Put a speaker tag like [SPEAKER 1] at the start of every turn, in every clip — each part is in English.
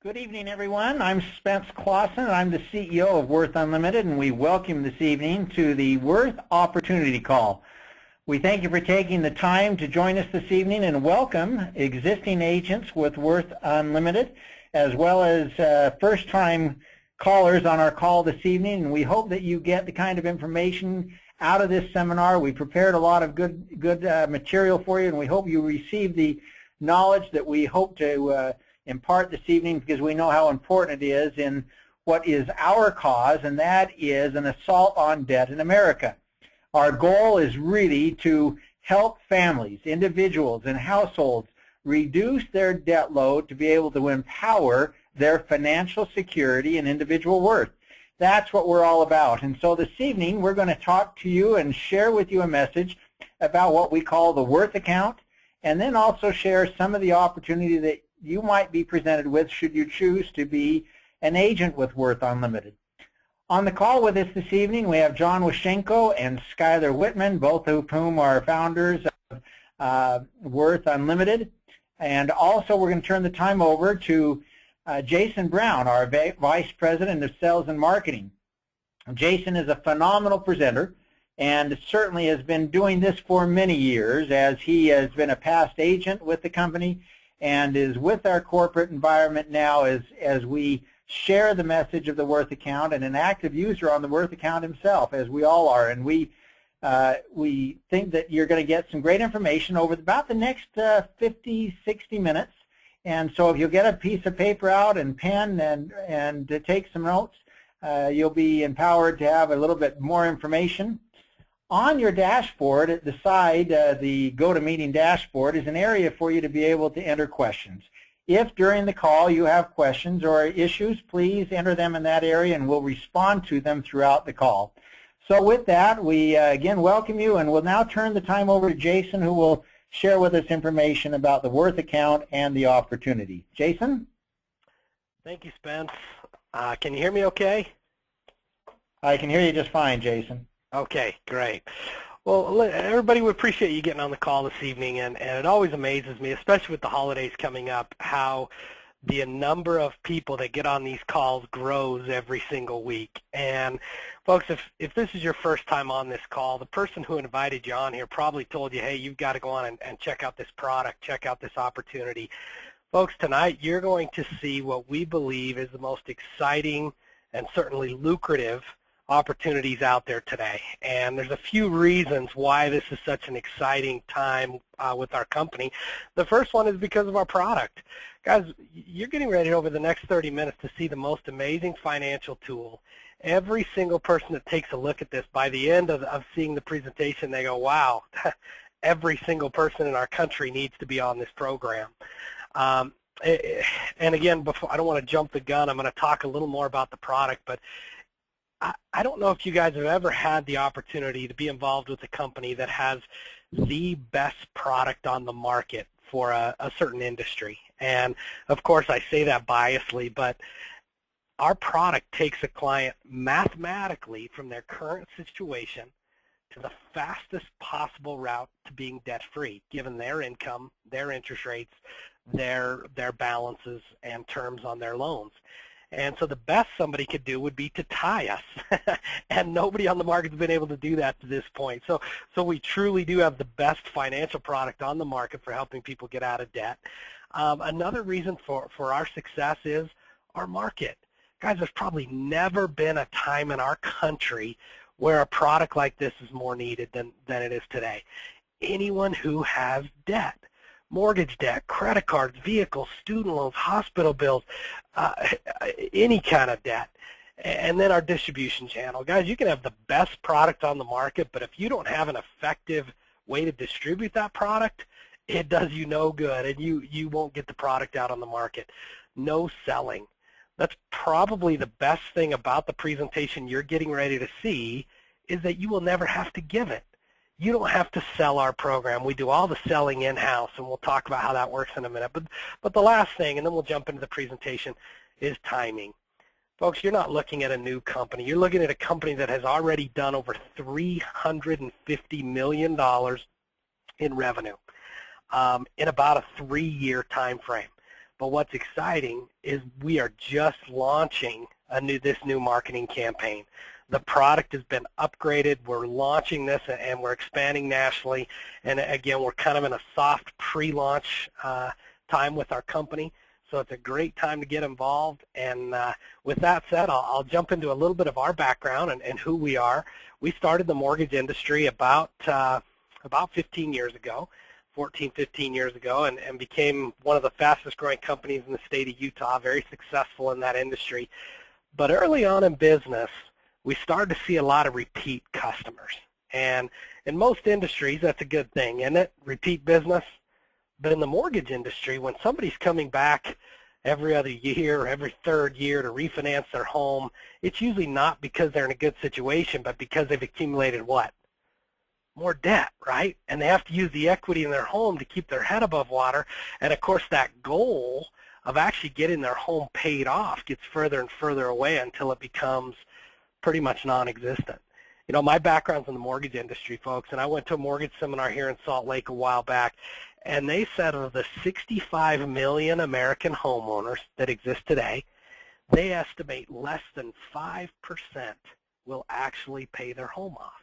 [SPEAKER 1] Good evening, everyone. I'm Spence Clausen, and I'm the CEO of Worth Unlimited, and we welcome this evening to the Worth Opportunity Call. We thank you for taking the time to join us this evening and welcome existing agents with Worth Unlimited, as well as first-time callers on our call this evening, and we hope that you get the kind of information out of this seminar. We prepared a lot of good material for you, and we hope you receive the knowledge that we hope to impart this evening, because we know how important it is in what is our cause, and that is an assault on debt in America. Our goal is really to help families, individuals, and households reduce their debt load to be able to empower their financial security and individual worth. That's what we're all about. And so this evening we're going to talk to you and share with you a message about what we call the Worth account, and then also share some of the opportunity that you might be presented with should you choose to be an agent with Worth Unlimited. On the call with us this evening, we have John Washenko and Skylar Whitman, both of whom are founders of Worth Unlimited. And also we're going to turn the time over to Jason Brown, our Vice President of Sales and Marketing. Jason is a phenomenal presenter and certainly has been doing this for many years, as he has been a past agent with the company and is with our corporate environment now as we share the message of the Worth account, and an active user on the Worth account himself, as we all are. And we think that you're going to get some great information over about the next 50, 60 minutes. And so if you'll get a piece of paper out and pen and to take some notes, you'll be empowered to have a little bit more information. On your dashboard at the side, the GoToMeeting dashboard, is an area for you to be able to enter questions. If during the call you have questions or issues, please enter them in that area and we'll respond to them throughout the call. So with that, we again welcome you, and we'll now turn the time over to Jason, who will share with us information about the Worth account and the opportunity. Jason?
[SPEAKER 2] Thank you, Spence. Can you hear me okay?
[SPEAKER 1] I can hear you just fine, Jason.
[SPEAKER 2] Okay, great. Well, everybody, we appreciate you getting on the call this evening, and it always amazes me, especially with the holidays coming up, how the number of people that get on these calls grows every single week. And folks, if this is your first time on this call, the person who invited you on here probably told you, hey, you've got to go on and check out this product, check out this opportunity. Folks, tonight you're going to see what we believe is the most exciting and certainly lucrative opportunities out there today. And there's a few reasons why this is such an exciting time with our company. The first one is because of our product. Guys, you're getting ready over the next 30 minutes to see the most amazing financial tool. Every single person that takes a look at this, by the end of seeing the presentation, they go, wow, every single person in our country needs to be on this program. And again, I don't want to jump the gun. I'm going to talk a little more about the product, but I don't know if you guys have ever had the opportunity to be involved with a company that has the best product on the market for a certain industry. And of course, I say that biasly, but our product takes a client mathematically from their current situation to the fastest possible route to being debt-free, given their income, their interest rates, their balances, and terms on their loans. And so the best somebody could do would be to tie us, and nobody on the market has been able to do that to this point. So we truly do have the best financial product on the market for helping people get out of debt. Another reason for our success is our market. Guys, there's probably never been a time in our country where a product like this is more needed than it is today. Anyone who has debt, mortgage debt, credit cards, vehicles, student loans, hospital bills, any kind of debt, and then our distribution channel. Guys, you can have the best product on the market, but if you don't have an effective way to distribute that product, it does you no good, and you won't get the product out on the market. No selling. That's probably the best thing about the presentation you're getting ready to see, is that you will never have to give it. You don't have to sell our program. We do all the selling in-house, and we'll talk about how that works in a minute. But the last thing, and then we'll jump into the presentation, is timing. Folks, you're not looking at a new company. You're looking at a company that has already done over $350 million in revenue in about a 3-year time frame. But what's exciting is we are just launching this new marketing campaign. The product has been upgraded. We're launching this, and we're expanding nationally. And again, we're kind of in a soft pre-launch time with our company. So it's a great time to get involved. And with that said, I'll jump into a little bit of our background and who we are. We started the mortgage industry about 15 years ago. 14, 15 years ago, and became one of the fastest growing companies in the state of Utah, very successful in that industry. But early on in business, we started to see a lot of repeat customers. And in most industries, that's a good thing, isn't it? Repeat business. But in the mortgage industry, when somebody's coming back every other year or every third year to refinance their home, it's usually not because they're in a good situation, but because they've accumulated what? More debt, right? And they have to use the equity in their home to keep their head above water. And of course, that goal of actually getting their home paid off gets further and further away until it becomes pretty much non-existent. You know, my background's in the mortgage industry, folks, and I went to a mortgage seminar here in Salt Lake a while back, and they said of the 65 million American homeowners that exist today, they estimate less than 5% will actually pay their home off.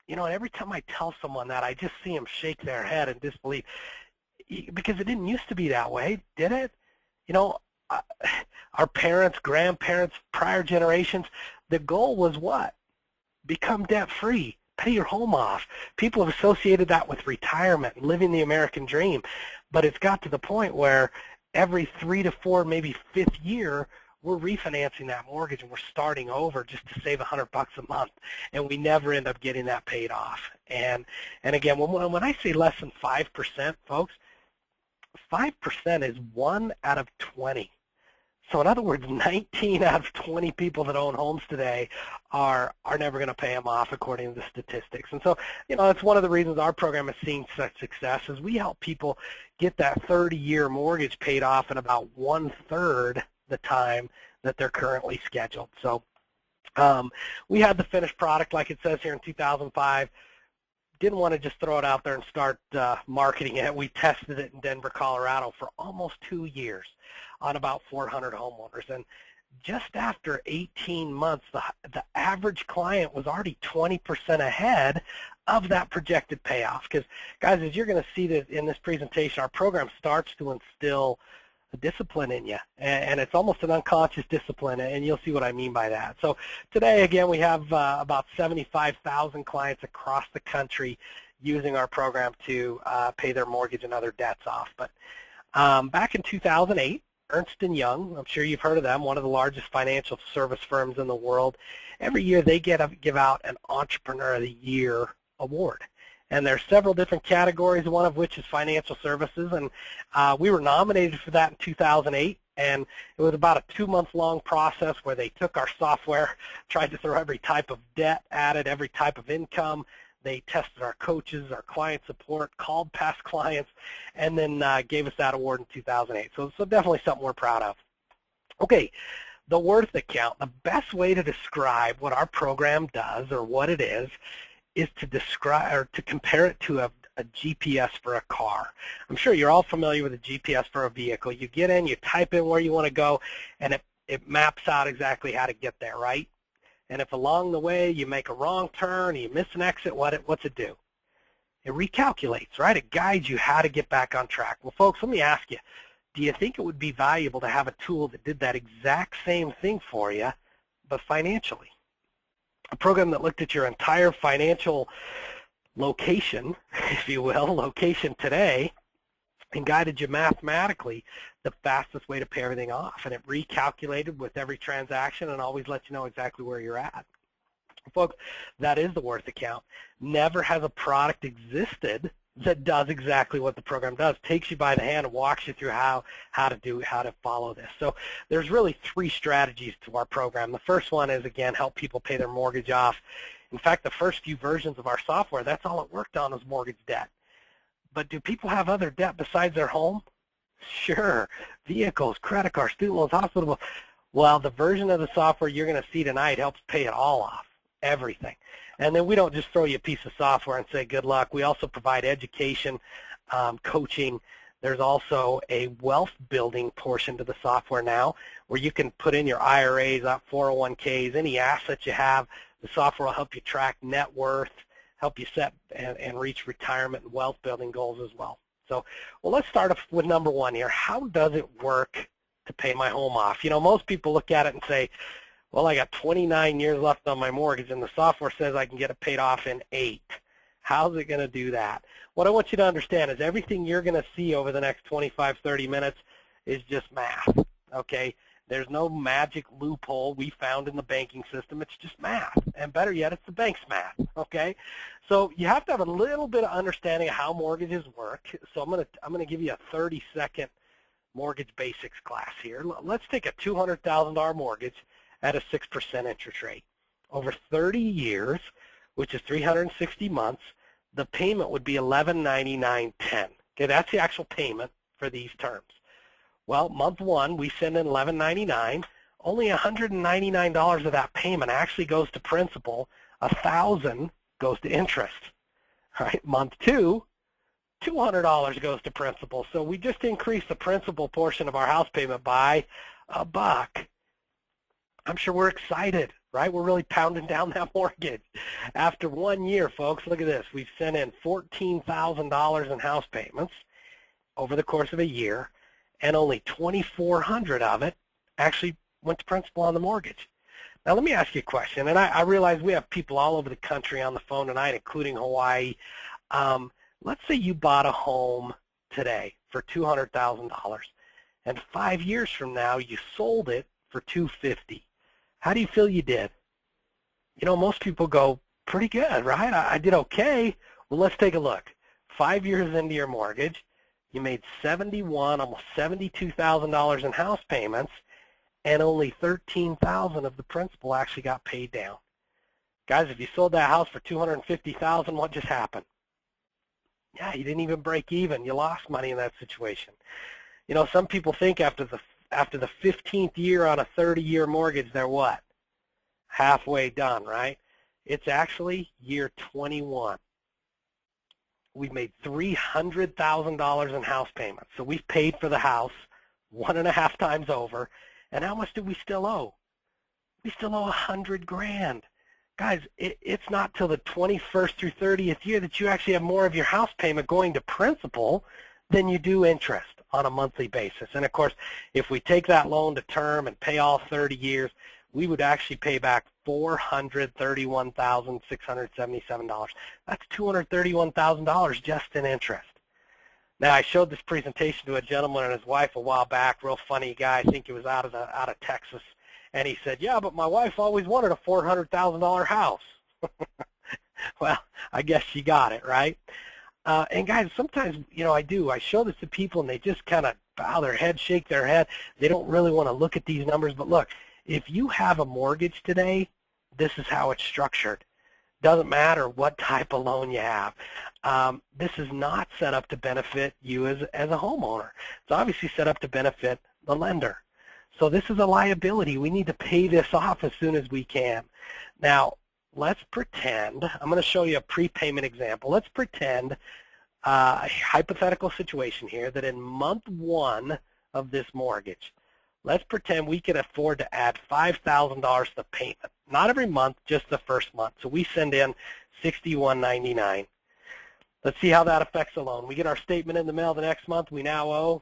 [SPEAKER 2] You know, and every time I tell someone that, I just see them shake their head in disbelief, because it didn't used to be that way, did it? You know, our parents, grandparents, prior generations, the goal was what? Become debt-free, pay your home off. People have associated that with retirement, living the American dream, but it's got to the point where every 3 to 4, maybe 5th year, we're refinancing that mortgage and we're starting over just to save $100 a month, and we never end up getting that paid off. And again, when I say less than 5%, folks, 5% is 1 out of 20. So in other words, 19 out of 20 people that own homes today are never going to pay them off, according to the statistics. And so, you know, it's one of the reasons our program has seen such success, is we help people get that 30-year mortgage paid off in about 1/3 the time that they're currently scheduled. So we had the finished product, like it says here, in 2005. Didn't want to just throw it out there and start marketing it. We tested it in Denver, Colorado for almost 2 years on about 400 homeowners. And just after 18 months, the average client was already 20% ahead of that projected payoff. Because, guys, as you're going to see this in this presentation, our program starts to instill a discipline in you, and it's almost an unconscious discipline, and you'll see what I mean by that. So today, again, we have about 75,000 clients across the country using our program to pay their mortgage and other debts off. But back in 2008, Ernst & Young, I'm sure you've heard of them, one of the largest financial service firms in the world. Every year they give out an Entrepreneur of the Year award. And there's several different categories, one of which is financial services, and we were nominated for that in 2008, and it was about a 2-month-long process where they took our software, tried to throw every type of debt at it, every type of income. They tested our coaches, our client support, called past clients, and then gave us that award in 2008. So definitely something we're proud of. Okay, the worth account. The best way to describe what our program does, or what it is to describe or to compare it to a GPS for a car. I'm sure you're all familiar with a GPS for a vehicle. You get in, you type in where you want to go, and it maps out exactly how to get there, right? And if along the way you make a wrong turn, you miss an exit, what's it do? It recalculates, right? It guides you how to get back on track. Well, folks, let me ask you, do you think it would be valuable to have a tool that did that exact same thing for you, but financially? A program that looked at your entire financial location, if you will, location today, and guided you mathematically the fastest way to pay everything off. And it recalculated with every transaction and always let you know exactly where you're at. Folks, that is the worth account. Never has a product existed that does exactly what the program does, takes you by the hand and walks you through how to follow this. So there's really 3 strategies to our program. The first one is, again, help people pay their mortgage off. In fact, the first few versions of our software, that's all it worked on was mortgage debt. But do people have other debt besides their home? Sure. Vehicles, credit cards, student loans, hospital bills. Well, the version of the software you're going to see tonight helps pay it all off, everything. And then we don't just throw you a piece of software and say good luck. We also provide education, coaching There's also a wealth building portion to the software now where you can put in your IRAs, 401ks, any assets you have. The software will help you track net worth, help you set and reach retirement and wealth building goals as well. So, well, let's start off with number one here. How does it work to pay my home off? You know, most people look at it and say, well, I got 29 years left on my mortgage, and the software says I can get it paid off in 8. How's it going to do that? What I want you to understand is everything you're going to see over the next 25, 30 minutes is just math, okay? There's no magic loophole we found in the banking system. It's just math, and better yet, it's the bank's math, okay? So you have to have a little bit of understanding of how mortgages work. So I'm going to give you a 30-second mortgage basics class here. Let's take a $200,000 mortgage at a 6% interest rate. Over 30 years, which is 360 months, the payment would be $1199.10. Okay, that's the actual payment for these terms. Well, month one, we send in $1199. Only $199 of that payment actually goes to principal. $1,000 goes to interest. All right, month two, $200 goes to principal. So we just increased the principal portion of our house payment by $1. I'm sure we're excited, right? We're really pounding down that mortgage. After 1 year, folks, look at this. We've sent in $14,000 in house payments over the course of a year, and only $2,400 of it actually went to principal on the mortgage. Now, let me ask you a question, and I realize we have people all over the country on the phone tonight, including Hawaii. Let's say you bought a home today for $200,000, and 5 years from now, you sold it for $250,000. How do you feel you did? You know, most people go, pretty good, right? I did okay. Well, let's take a look. 5 years into your mortgage, you made almost $72,000 in house payments, and only $13,000 of the principal actually got paid down. Guys, if you sold that house for $250,000, what just happened? Yeah, you didn't even break even. You lost money in that situation. You know, some people think after the 15th year on a 30-year mortgage, they're what? Halfway done, right? It's actually year 21. We've made $300,000 in house payments. So we've paid for the house 1.5 times over. And how much do we still owe? We still owe $100,000. Guys, it's not till the 21st through 30th year that you actually have more of your house payment going to principal than you do interest on a monthly basis. And of course, if we take that loan to term and pay all 30 years, we would actually pay back $431,677. That's $231,000 just in interest. Now, I showed this presentation to a gentleman and his wife a while back, real funny guy, I think he was out of Texas, and he said, yeah, but my wife always wanted a $400,000 house. Well, I guess she got it, right? And guys, sometimes, you know, I show this to people and they just kind of bow their head, shake their head. They don't really want to look at these numbers. But look, if you have a mortgage today, this is how it's structured. Doesn't matter what type of loan you have. This is not set up to benefit you as a homeowner. It's obviously set up to benefit the lender. So this is a liability. We need to pay this off as soon as we can. Now, let's pretend, I'm going to show you a prepayment example. Let's pretend a hypothetical situation here that in month 1 of this mortgage, let's pretend we can afford to add $5,000 to the payment. Not every month, just the first month. So we send in $61.99. Let's see how that affects the loan. We get our statement in the mail the next month. We now owe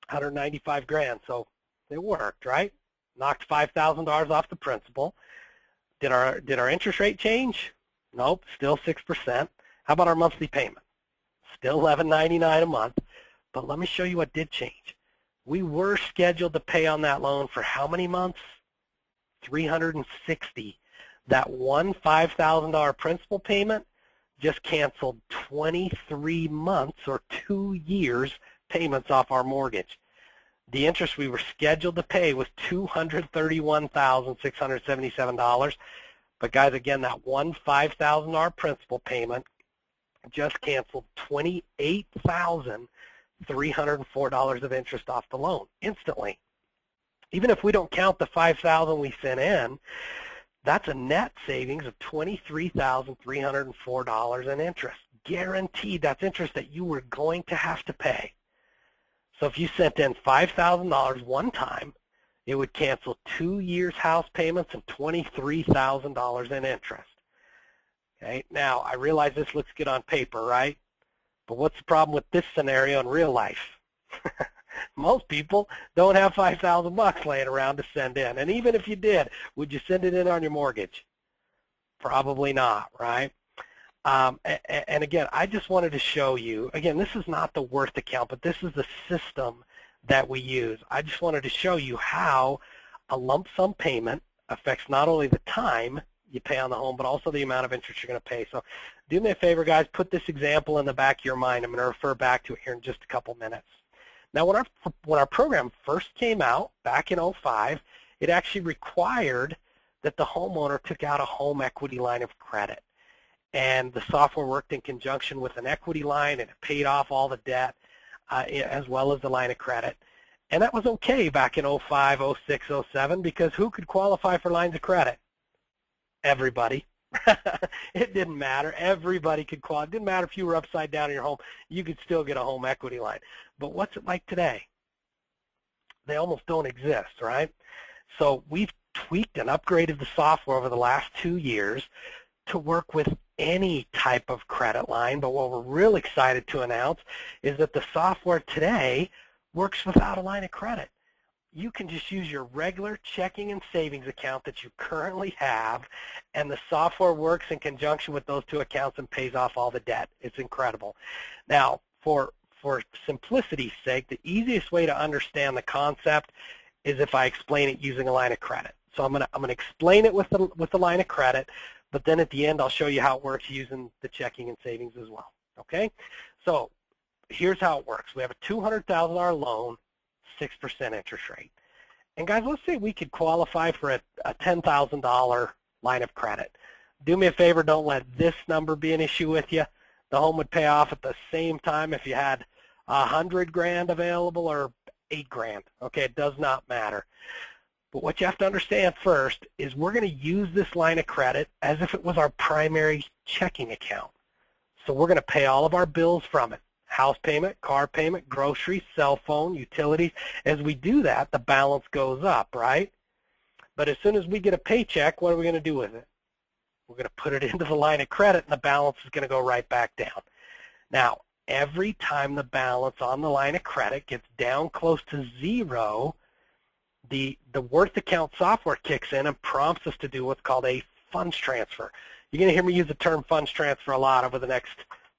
[SPEAKER 2] $195,000. So it worked, right? Knocked $5,000 off the principal. Did our interest rate change? Nope, still 6%. How about our monthly payment? Still $11.99 a month. But let me show you what did change. We were scheduled to pay on that loan for how many months? 360. That one $5,000 principal payment just canceled 23 months or 2 years payments off our mortgage. The interest we were scheduled to pay was $231,677. But guys, again, that one $5,000 principal payment just canceled $28,304 of interest off the loan instantly. Even if we don't count the $5,000 we sent in, that's a net savings of $23,304 in interest. Guaranteed, that's interest that you were going to have to pay. So if you sent in $5,000 one time, it would cancel 2 years' house payments and $23,000 in interest. Okay, now I realize this looks good on paper, right? But what's the problem with this scenario in real life? Most people don't have 5,000 bucks laying around to send in. And even if you did, would you send it in on your mortgage? Probably not, right? And again, I just wanted to show you, again, this is not the worth account, but this is the system that we use. I just wanted to show you how a lump sum payment affects not only the time you pay on the home, but also the amount of interest you're going to pay. So do me a favor, guys, put this example in the back of your mind. I'm going to refer back to it here in just a couple minutes. Now, when our program first came out back in 2005, it actually required that the homeowner took out a home equity line of credit. And the software worked in conjunction with an equity line, and it paid off all the debt as well as the line of credit. And that was okay back in 2005, 2006, 2007, because who could qualify for lines of credit? Everybody. It didn't matter. Everybody could qualify. It didn't matter if you were upside down in your home. You could still get a home equity line. But what's it like today? They almost don't exist, right? So we've tweaked and upgraded the software over the last 2 years to work with any type of credit line. But what we're real excited to announce is that the software today works without a line of credit. You can just use your regular checking and savings account that you currently have, and the software works in conjunction with those two accounts and pays off all the debt. It's incredible. Now, for simplicity's sake, the easiest way to understand the concept is if I explain it using a line of credit. So I'm gonna explain it with the line of credit, but then at the end I'll show you how it works using the checking and savings as well. Okay? So here's how it works. We have a $200,000 loan, 6% interest rate. And guys, let's say we could qualify for a $10,000 line of credit. Do me a favor, don't let this number be an issue with you. The home would pay off at the same time if you had $100,000 available or $8,000. Okay, it does not matter. But what you have to understand first is we're going to use this line of credit as if it was our primary checking account. So we're going to pay all of our bills from it. House payment, car payment, groceries, cell phone, utilities. As we do that, the balance goes up, right? But as soon as we get a paycheck, what are we going to do with it? We're going to put it into the line of credit, and the balance is going to go right back down. Now, every time the balance on the line of credit gets down close to zero, the worth account software kicks in and prompts us to do what's called a funds transfer. You're going to hear me use the term funds transfer a lot over the next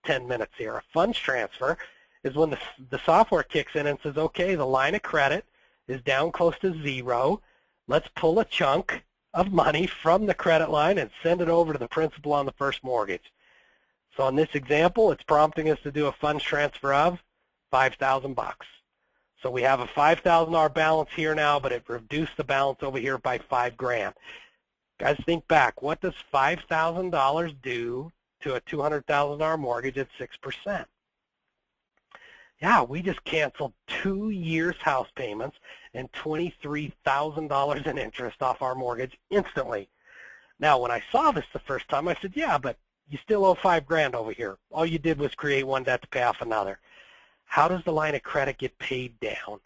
[SPEAKER 2] 10 minutes here. A funds transfer is when the software kicks in and says, okay, the line of credit is down close to zero. Let's pull a chunk of money from the credit line and send it over to the principal on the first mortgage. So in this example, it's prompting us to do a funds transfer of 5,000 bucks. So we have a $5,000 balance here now, but it reduced the balance over here by $5,000. Guys, think back. What does $5,000 do to a $200,000 mortgage at 6%? Yeah, we just canceled 2 years' house payments and $23,000 in interest off our mortgage instantly. Now, when I saw this the first time, I said, yeah, but you still owe $5,000 over here. All you did was create one debt to pay off another. How does the line of credit get paid down?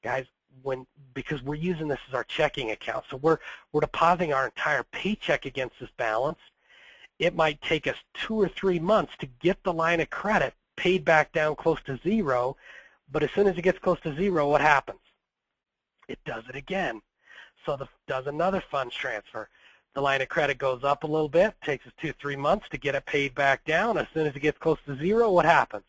[SPEAKER 2] Guys, because we're using this as our checking account, so we're depositing our entire paycheck against this balance. It might take us 2 or 3 months to get the line of credit paid back down close to zero, but as soon as it gets close to zero, what happens? It does it again. So does another funds transfer. The line of credit goes up a little bit, takes us 2 or 3 months to get it paid back down. As soon as it gets close to zero, what happens?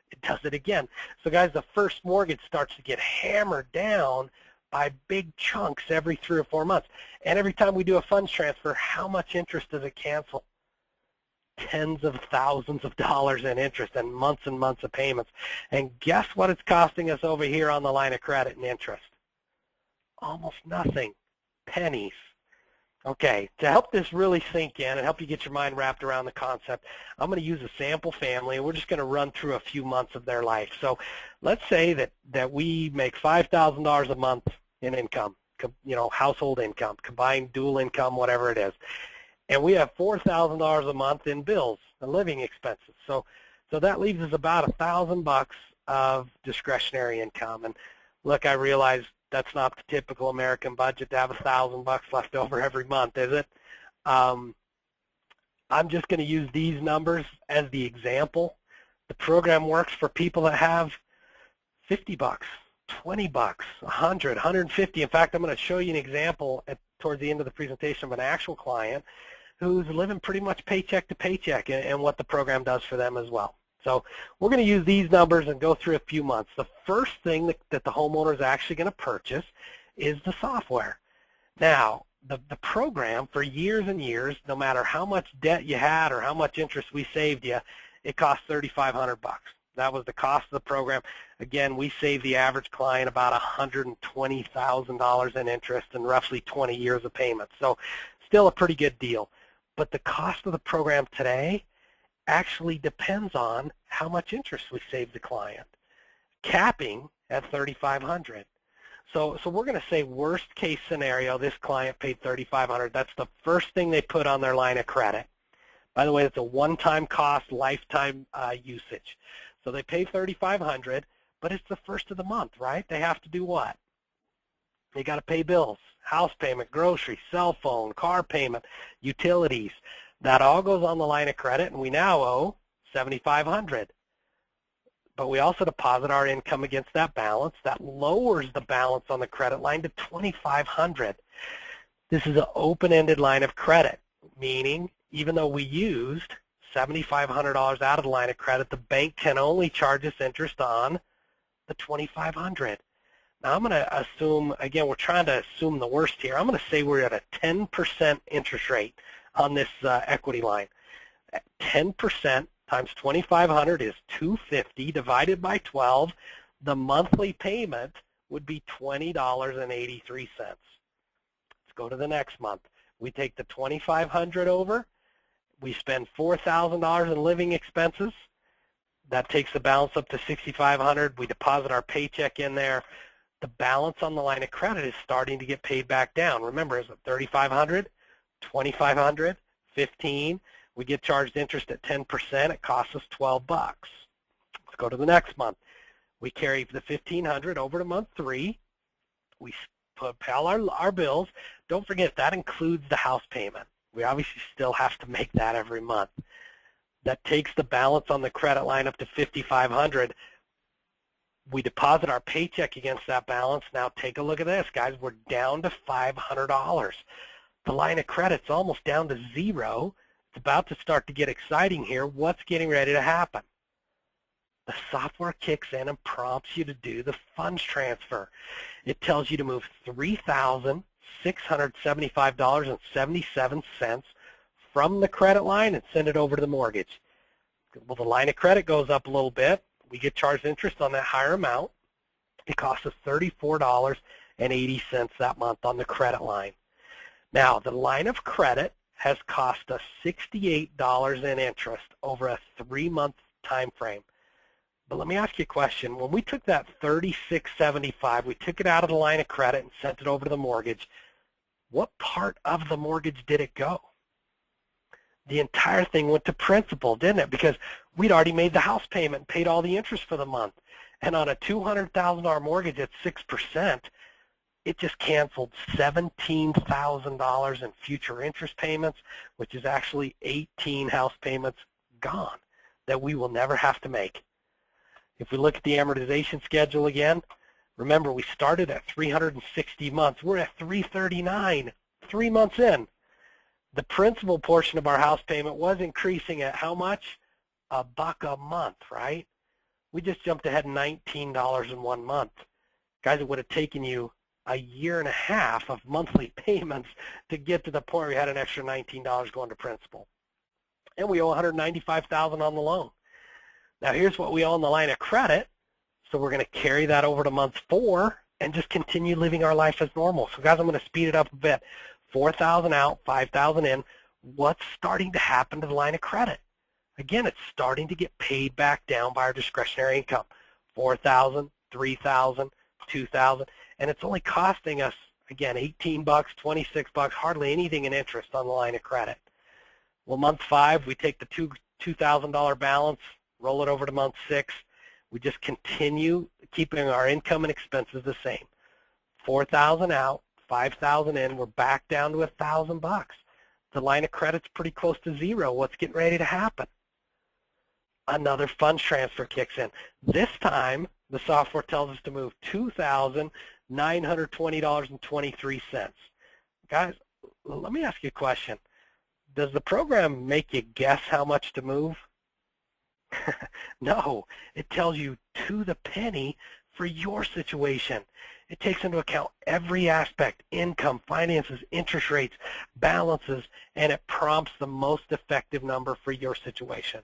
[SPEAKER 2] It does it again. So guys, the first mortgage starts to get hammered down by big chunks every 3 or 4 months. And every time we do a funds transfer, how much interest does it cancel? Tens of thousands of dollars in interest and months of payments. And guess what it's costing us over here on the line of credit and interest? Almost nothing. Pennies. Okay, to help this really sink in and help you get your mind wrapped around the concept, I'm going to use a sample family, and we're just going to run through a few months of their life. So let's say that we make $5,000 a month in income, household income, combined dual income, whatever it is. And we have $4,000 a month in bills and living expenses. So that leaves us about $1,000 of discretionary income. And look, I realize that's not the typical American budget to have $1,000 left over every month, is it? I'm just going to use these numbers as the example. The program works for people that have $50, $20, $100, $150. In fact, I'm going to show you an example towards the end of the presentation of an actual client who's living pretty much paycheck to paycheck and what the program does for them as well. So we're going to use these numbers and go through a few months. The first thing that the homeowner is actually going to purchase is the software. Now, the program for years and years, no matter how much debt you had or how much interest we saved you, it cost $3,500. That was the cost of the program. Again, we saved the average client about $120,000 in interest and roughly 20 years of payments. So still a pretty good deal. But the cost of the program today actually depends on how much interest we save the client, capping at $3,500. So we're going to say worst case scenario, this client paid $3,500. That's the first thing they put on their line of credit. By the way, it's a one-time cost, lifetime usage. So they pay $3,500, but it's the first of the month, right? They have to do what? They got to pay bills, house payment, groceries, cell phone, car payment, utilities. That all goes on the line of credit, and we now owe $7,500. But we also deposit our income against that balance. That lowers the balance on the credit line to $2,500. This is an open-ended line of credit, meaning even though we used $7,500 out of the line of credit, the bank can only charge us interest on the $2,500. Now I'm going to assume, again, we're trying to assume the worst here. I'm going to say we're at a 10% interest rate on this equity line. 10% times 2,500 is $250 divided by 12. The monthly payment would be $20.83. Let's go to the next month. We take the 2,500 over. We spend $4,000 in living expenses. That takes the balance up to $6,500. We deposit our paycheck in there. The balance on the line of credit is starting to get paid back down. Remember, is it $3,500, $2,500, $15,000? We get charged interest at 10%. It costs us $12. Let's go to the next month. We carry the $1,500 over to month 3. We pay all our bills. Don't forget, that includes the house payment. We obviously still have to make that every month. That takes the balance on the credit line up to $5,500. We deposit our paycheck against that balance. Now take a look at this, guys. We're down to $500. The line of credit's almost down to zero. It's about to start to get exciting here. What's getting ready to happen? The software kicks in and prompts you to do the funds transfer. It tells you to move $3,675.77 from the credit line and send it over to the mortgage. Well, the line of credit goes up a little bit. We get charged interest on that higher amount. It costs us $34.80 that month on the credit line. Now, the line of credit has cost us $68 in interest over a 3-month time frame. But let me ask you a question. When we took that $36.75, we took it out of the line of credit and sent it over to the mortgage, what part of the mortgage did it go? The entire thing went to principal, didn't it? Because we'd already made the house payment and paid all the interest for the month. And on a $200,000 mortgage at 6%, it just canceled $17,000 in future interest payments, which is actually 18 house payments gone that we will never have to make. If we look at the amortization schedule again, remember we started at 360 months. We're at 339, 3 months in. The principal portion of our house payment was increasing at how much? $1 a month, right? We just jumped ahead $19 in 1 month. Guys, it would have taken you a year and a half of monthly payments to get to the point where we had an extra $19 going to principal. And we owe $195,000 on the loan. Now here's what we owe on the line of credit. So we're going to carry that over to month 4 and just continue living our life as normal. So guys, I'm going to speed it up a bit. 4,000 out, 5,000 in. What's starting to happen to the line of credit? Again, it's starting to get paid back down by our discretionary income. 4,000, 3,000, 2,000, and it's only costing us, again, $18, $26, hardly anything in interest on the line of credit. Well, month 5, we take the $2,000 balance, roll it over to month 6. We just continue keeping our income and expenses the same. 4,000 out, 5,000 in, we're back down to $1,000. The line of credit's pretty close to zero. What's getting ready to happen? Another funds transfer kicks in. This time, the software tells us to move $2,920.23. Guys, let me ask you a question. Does the program make you guess how much to move? No, it tells you to the penny for your situation. It takes into account every aspect, income, finances, interest rates, balances, and it prompts the most effective number for your situation.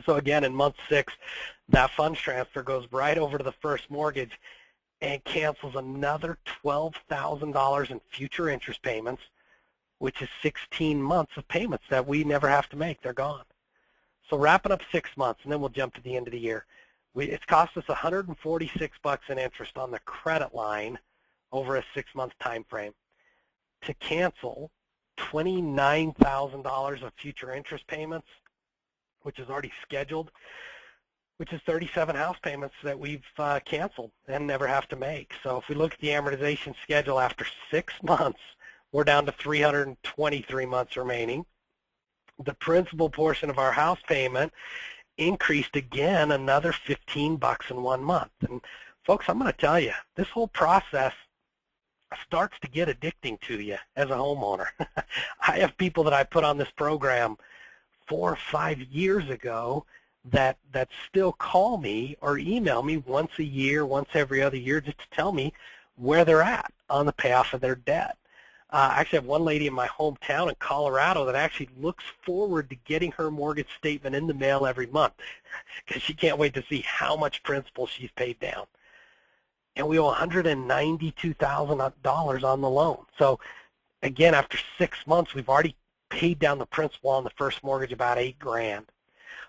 [SPEAKER 2] So again, in month 6, that funds transfer goes right over to the first mortgage and cancels another $12,000 in future interest payments, which is 16 months of payments that we never have to make. They're gone. So wrapping up 6 months, and then we'll jump to the end of the year. It's cost us $146 in interest on the credit line over a 6-month time frame to cancel $29,000 of future interest payments, which is already scheduled, which is 37 house payments that we've canceled and never have to make. So if we look at the amortization schedule after 6 months, we're down to 323 months remaining. The principal portion of our house payment increased again another $15 in 1 month. And folks, I'm going to tell you, this whole process starts to get addicting to you as a homeowner. I have people that I put on this program 4 or 5 years ago that still call me or email me once a year, once every other year, just to tell me where they're at on the payoff of their debt. I actually have one lady in my hometown in Colorado that actually looks forward to getting her mortgage statement in the mail every month because she can't wait to see how much principal she's paid down. And we owe $192,000 on the loan. So again, after 6 months, we've already paid down the principal on the first mortgage about $8,000.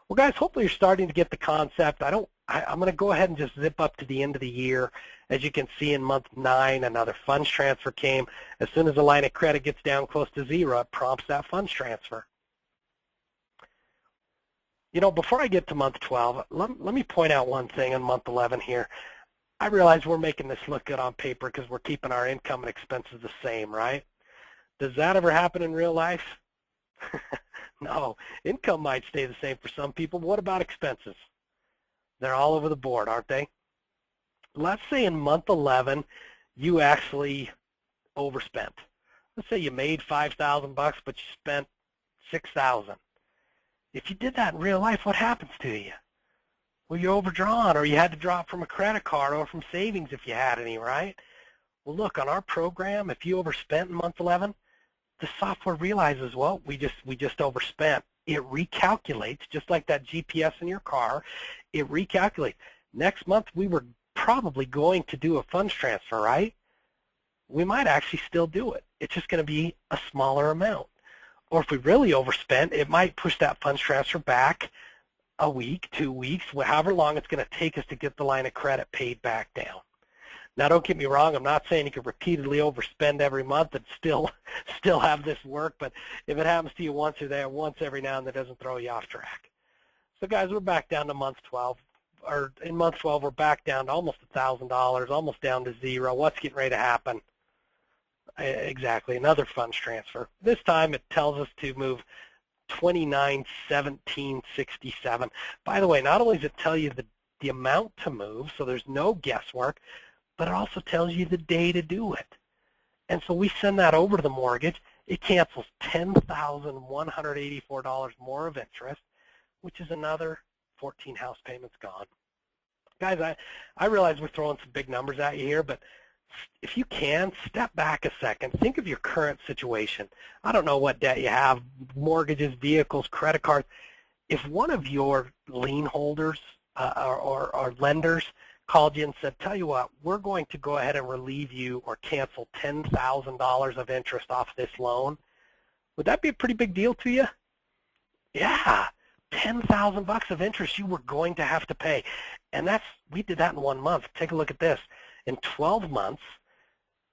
[SPEAKER 2] Well, guys, hopefully you're starting to get the concept. I'm going to go ahead and just zip up to the end of the year. As you can see, in month 9, another funds transfer came. As soon as the line of credit gets down close to zero, it prompts that funds transfer. You know, before I get to month 12, let me point out one thing in month 11 here. I realize we're making this look good on paper because we're keeping our income and expenses the same, right? Does that ever happen in real life? No. Income might stay the same for some people, but what about expenses? They're all over the board, aren't they? Let's say in month 11, you actually overspent. Let's say you made $5,000, but you spent $6,000. If you did that in real life, what happens to you? Well, you're overdrawn, or you had to draw from a credit card or from savings if you had any, right? Well, look, on our program, if you overspent in month 11, the software realizes, well, we just overspent. It recalculates, just like that GPS in your car. It recalculates. Next month, we were probably going to do a funds transfer, right? We might actually still do it. It's just going to be a smaller amount. Or if we really overspent, it might push that funds transfer back a week, 2 weeks, however long it's going to take us to get the line of credit paid back down. Now, don't get me wrong. I'm not saying you can repeatedly overspend every month and still have this work, but if it happens to you once every now and then, it doesn't throw you off track. So, guys, we're back down to month 12. Or in month 12, we're back down to almost $1,000, almost down to zero. What's getting ready to happen? Exactly, another funds transfer. This time it tells us to move $29,1767. By the way, not only does it tell you the amount to move, so there's no guesswork, but it also tells you the day to do it. And so we send that over to the mortgage. It cancels $10,184 more of interest, which is another 14 house payments gone. Guys, I realize we're throwing some big numbers at you here, but if you can, step back a second. Think of your current situation. I don't know what debt you have, mortgages, vehicles, credit cards. If one of your lien holders or lenders called you and said, tell you what, we're going to go ahead and relieve you or cancel $10,000 of interest off this loan, would that be a pretty big deal to you? Yeah. $10,000 of interest you were going to have to pay. And we did that in 1 month. Take a look at this. In 12 months,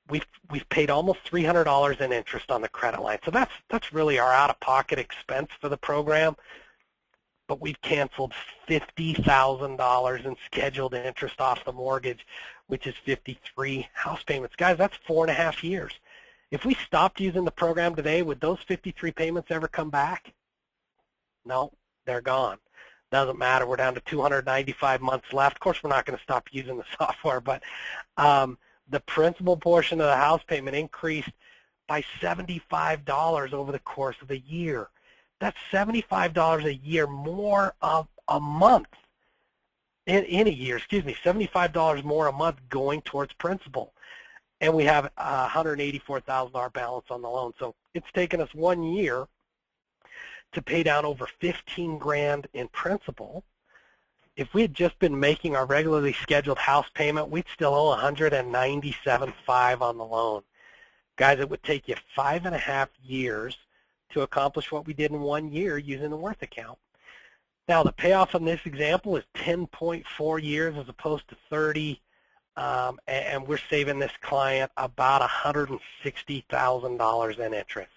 [SPEAKER 2] we've paid almost $300 in interest on the credit line. So that's really our out-of-pocket expense for the program. but we've canceled $50,000 in scheduled interest off the mortgage, which is 53 house payments. Guys, that's 4.5 years. If we stopped using the program today, would those 53 payments ever come back? No, they're gone. Doesn't matter. We're down to 295 months left. Of course, we're not going to stop using the software, but the principal portion of the house payment increased by $75 over the course of the year. That's $75 a year more of a month in a year, $75 more a month going towards principal. And we have a $184,000 balance on the loan. So it's taken us 1 year to pay down over 15 grand in principal. If we had just been making our regularly scheduled house payment, we'd still owe $197,500 on the loan. Guys, it would take you 5.5 years to accomplish what we did in 1 year using the Worth account. Now, the payoff on this example is 10.4 years as opposed to 30, and we're saving this client about $160,000 in interest.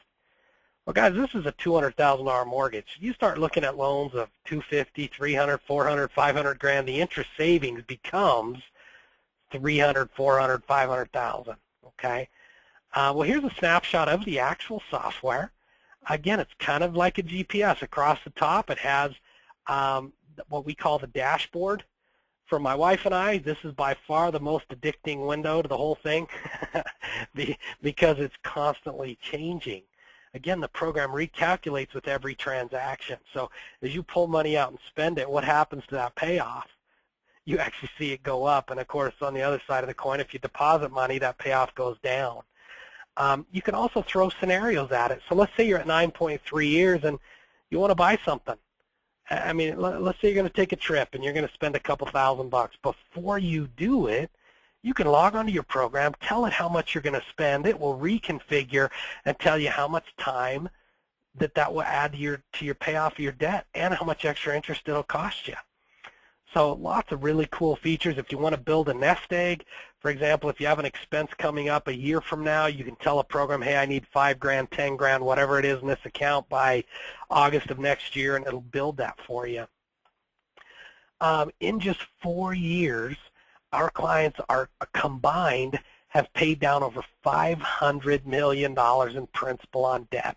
[SPEAKER 2] Well, guys, this is a $200,000 mortgage. You start looking at loans of $250,000, $300,000, $400,000, $500 grand. The interest savings becomes $300,000, $400,000, $500,000. Okay. Well, here's a snapshot of the actual software. Again, it's kind of like a GPS. Across the top, it has what we call the dashboard. For my wife and I, this is by far the most addicting window to the whole thing because it's constantly changing. Again, the program recalculates with every transaction. So as you pull money out and spend it, what happens to that payoff? You actually see it go up. And of course, on the other side of the coin, if you deposit money, that payoff goes down. You can also throw scenarios at it. So let's say you're at 9.3 years and you want to buy something. I mean, let's say you're going to take a trip and you're going to spend a couple $1,000. Before you do it, you can log onto your program, tell it how much you're going to spend. It will reconfigure and tell you how much time that will add to your payoff of your debt and how much extra interest it'll cost you. So lots of really cool features. If you want to build a nest egg, for example, if you have an expense coming up a year from now, you can tell a program, hey, I need 5 grand, 10 grand, whatever it is in this account by August of next year, and it'll build that for you. In just 4 years, our clients are combined have paid down over $500 million in principal on debt.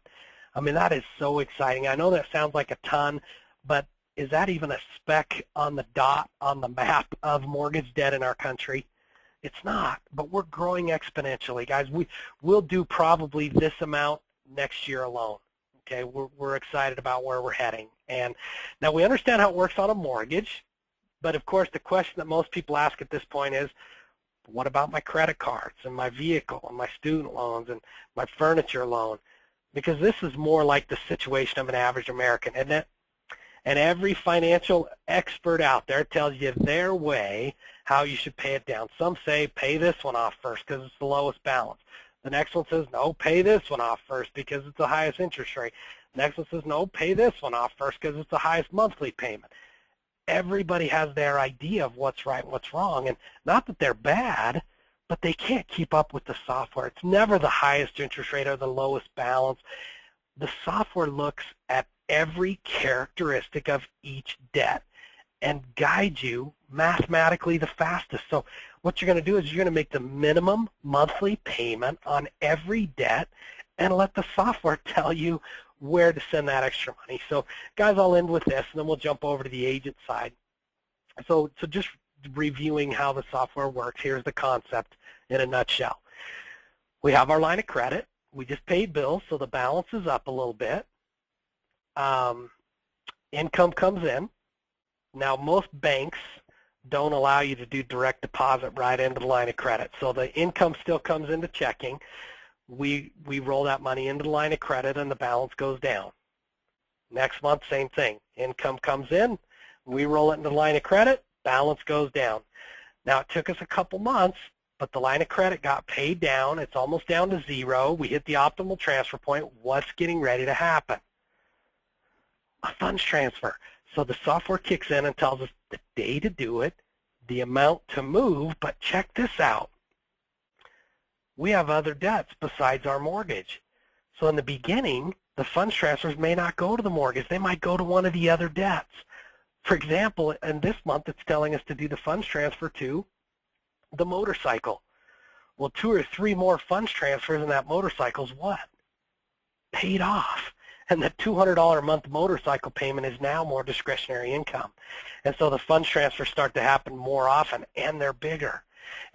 [SPEAKER 2] I mean, that is so exciting. I know that sounds like a ton, but is that even a speck on the dot on the map of mortgage debt in our country? It's not, but we're growing exponentially. Guys, we'll do probably this amount next year alone. Okay, we're excited about where we're heading. And now we understand how it works on a mortgage, but of course the question that most people ask at this point is, what about my credit cards and my vehicle and my student loans and my furniture loan? Because this is more like the situation of an average American, isn't it? And every financial expert out there tells you their way how you should pay it down. Some say pay this one off first because it's the lowest balance. The next one says, no, pay this one off first because it's the highest interest rate. The next one says, no, pay this one off first because it's the highest monthly payment. Everybody has their idea of what's right and what's wrong. And not that they're bad, but they can't keep up with the software. It's never the highest interest rate or the lowest balance. The software looks at every characteristic of each debt and guide you mathematically the fastest. So what you're going to do is you're going to make the minimum monthly payment on every debt and let the software tell you where to send that extra money. So guys, I'll end with this and then we'll jump over to the agent side. So just reviewing how the software works, here's the concept in a nutshell. We have our line of credit. We just paid bills, so the balance is up a little bit. Income comes in. Now, most banks don't allow you to do direct deposit right into the line of credit, so the income still comes into checking. We roll that money into the line of credit, and the balance goes down. Next month, same thing. Income comes in. We roll it into the line of credit. Balance goes down. Now, it took us a couple months, but the line of credit got paid down. It's almost down to zero. We hit the optimal transfer point. What's getting ready to happen? A funds transfer. So the software kicks in and tells us the day to do it, the amount to move, but check this out. We have other debts besides our mortgage. So in the beginning, the funds transfers may not go to the mortgage. They might go to one of the other debts. For example, in this month, it's telling us to do the funds transfer to the motorcycle. Well, 2 or 3 more funds transfers and that motorcycle's what? Paid off. And the $200 a month motorcycle payment is now more discretionary income. And so the funds transfers start to happen more often, and they're bigger.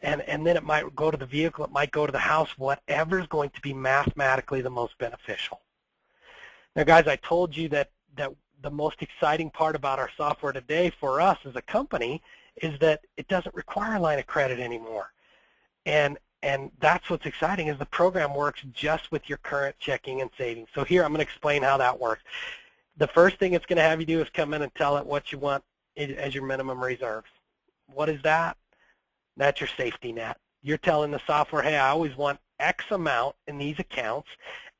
[SPEAKER 2] And then it might go to the vehicle, it might go to the house, whatever's going to be mathematically the most beneficial. Now, guys, I told you that the most exciting part about our software today for us as a company is that it doesn't require a line of credit anymore. And that's what's exciting, is the program works just with your current checking and savings. So here I'm going to explain how that works. The first thing it's going to have you do is come in and tell it what you want as your minimum reserves. What is that? That's your safety net. You're telling the software, hey, I always want X amount in these accounts,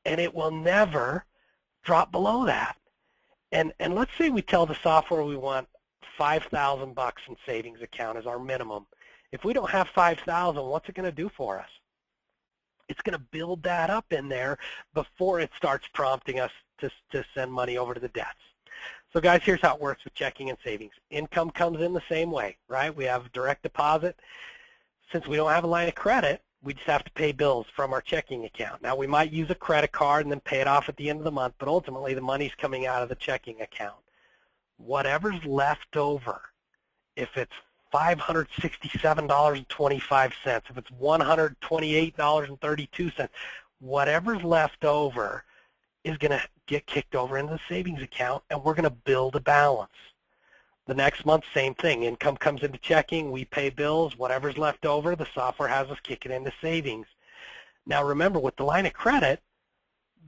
[SPEAKER 2] and it will never drop below that. And let's say we tell the software we want $5,000 in savings account as our minimum. If we don't have $5,000, what's it going to do for us? It's going to build that up in there before it starts prompting us to send money over to the debts. So guys, here's how it works with checking and savings. Income comes in the same way, right? We have direct deposit. Since we don't have a line of credit, we just have to pay bills from our checking account. Now, we might use a credit card and then pay it off at the end of the month, but ultimately the money's coming out of the checking account. Whatever's left over, if it's $567.25, if it's $128.32, whatever's left over is going to get kicked over into the savings account, and we're going to build a balance. The next month, same thing. Income comes into checking, we pay bills, whatever's left over, the software has us kick it into savings. Now remember, with the line of credit,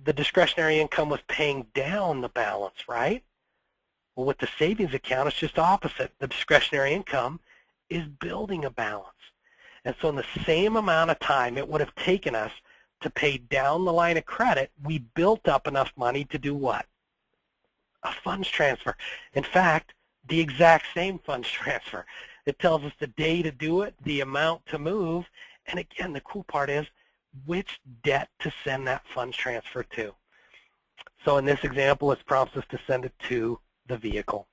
[SPEAKER 2] the discretionary income was paying down the balance, right? Well, with the savings account, it's just opposite. The discretionary income is building a balance. And so in the same amount of time it would have taken us to pay down the line of credit, we built up enough money to do what? A funds transfer. In fact, the exact same funds transfer. It tells us the day to do it, the amount to move, and again, the cool part is which debt to send that funds transfer to. So in this example, it prompts us to send it to the vehicle.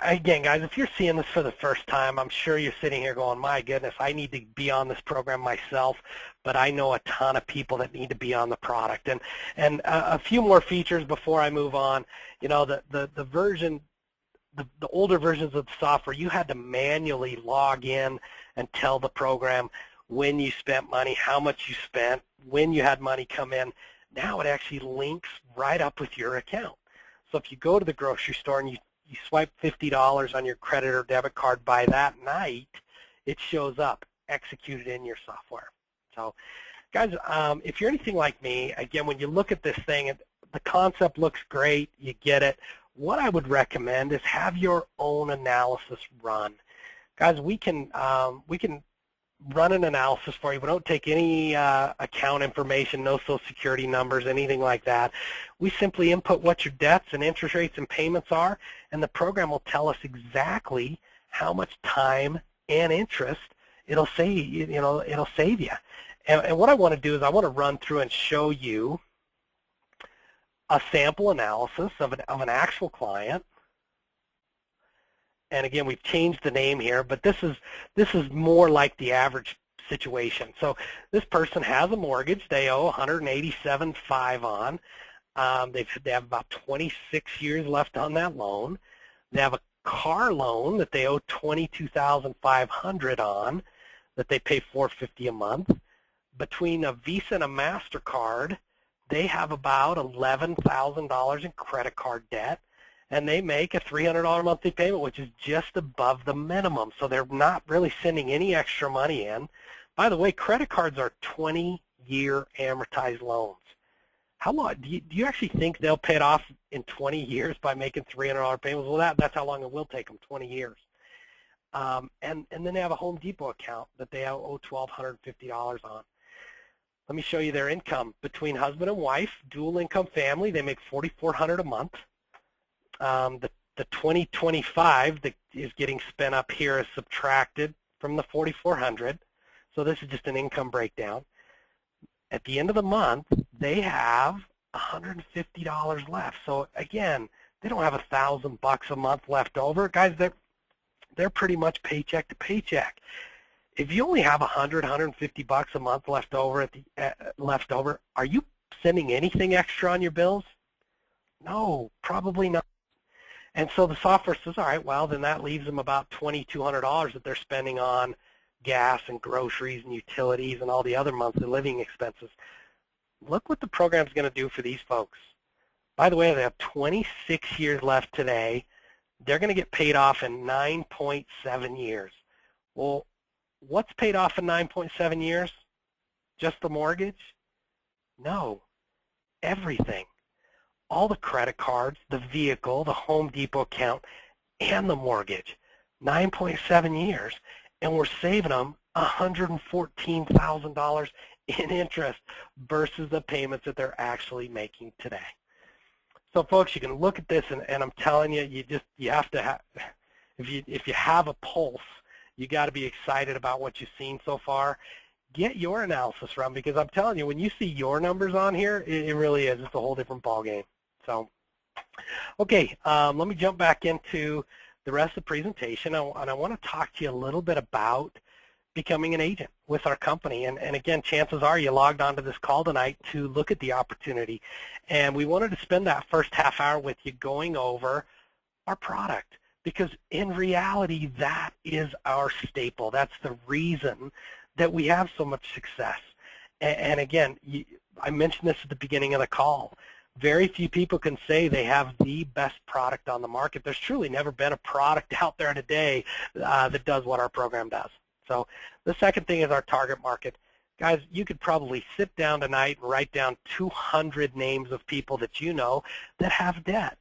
[SPEAKER 2] Again, guys, if you're seeing this for the first time, I'm sure you're sitting here going, my goodness, I need to be on this program myself, but I know a ton of people that need to be on the product. And a few more features before I move on. You know, the older versions of the software, you had to manually log in and tell the program when you spent money, how much you spent, when you had money come in. Now it actually links right up with your account. So if you go to the grocery store and you swipe $50 on your credit or debit card, by that night, it shows up executed in your software. So, guys, if you're anything like me, again, when you look at this thing, the concept looks great, you get it. What I would recommend is have your own analysis run. Guys, we can run an analysis for you. We don't take any account information, no social security numbers, anything like that. We simply input what your debts and interest rates and payments are, and the program will tell us exactly how much time and interest it'll save you. And what I want to do is I want to run through and show you a sample analysis of an actual client. And again, we've changed the name here, but this is more like the average situation. So this person has a mortgage they owe $187,500 on. They have about 26 years left on that loan. They have a car loan that they owe $22,500 on, that they pay $450 a month. Between a Visa and a MasterCard, they have about $11,000 in credit card debt, and they make a $300 monthly payment, which is just above the minimum. So they're not really sending any extra money in. By the way, credit cards are 20-year amortized loans. How long do you actually think they'll pay it off in 20 years by making $300 payments? Well, that's how long it will take them, 20 years. And then they have a Home Depot account that they owe $1,250 on. Let me show you their income. Between husband and wife, dual income family, they make $4,400 a month. The $2,025 that is getting spent up here is subtracted from the $4,400. So this is just an income breakdown. At the end of the month, they have $150 left. So again, they don't have $1,000 a month left over. Guys, they're pretty much paycheck to paycheck. If you only have $150 a month left over are you sending anything extra on your bills? No, probably not. And so the software says, all right, well, then that leaves them about $2,200 that they're spending on gas and groceries and utilities and all the other monthly living expenses. Look what the program's going to do for these folks. By the way, they have 26 years left today. They're going to get paid off in 9.7 years. Well, what's paid off in 9.7 years? Just the mortgage? No, everything. All the credit cards, the vehicle, the Home Depot account, and the mortgage. 9.7 years, and we're saving them $114,000 in interest versus the payments that they're actually making today. So folks, you can look at this, and I'm telling you, you have to have, if you have a pulse, you got to be excited about what you've seen so far. Get your analysis run, because I'm telling you, when you see your numbers on here, it really is. It's a whole different ballgame. So, okay, let me jump back into the rest of the presentation, and I want to talk to you a little bit about becoming an agent with our company. And again, chances are you logged onto this call tonight to look at the opportunity. And we wanted to spend that first half hour with you going over our product, because in reality, that is our staple. That's the reason that we have so much success. And again, I mentioned this at the beginning of the call. Very few people can say they have the best product on the market. There's truly never been a product out there today that does what our program does. So the second thing is our target market. Guys, you could probably sit down tonight and write down 200 names of people that you know that have debt,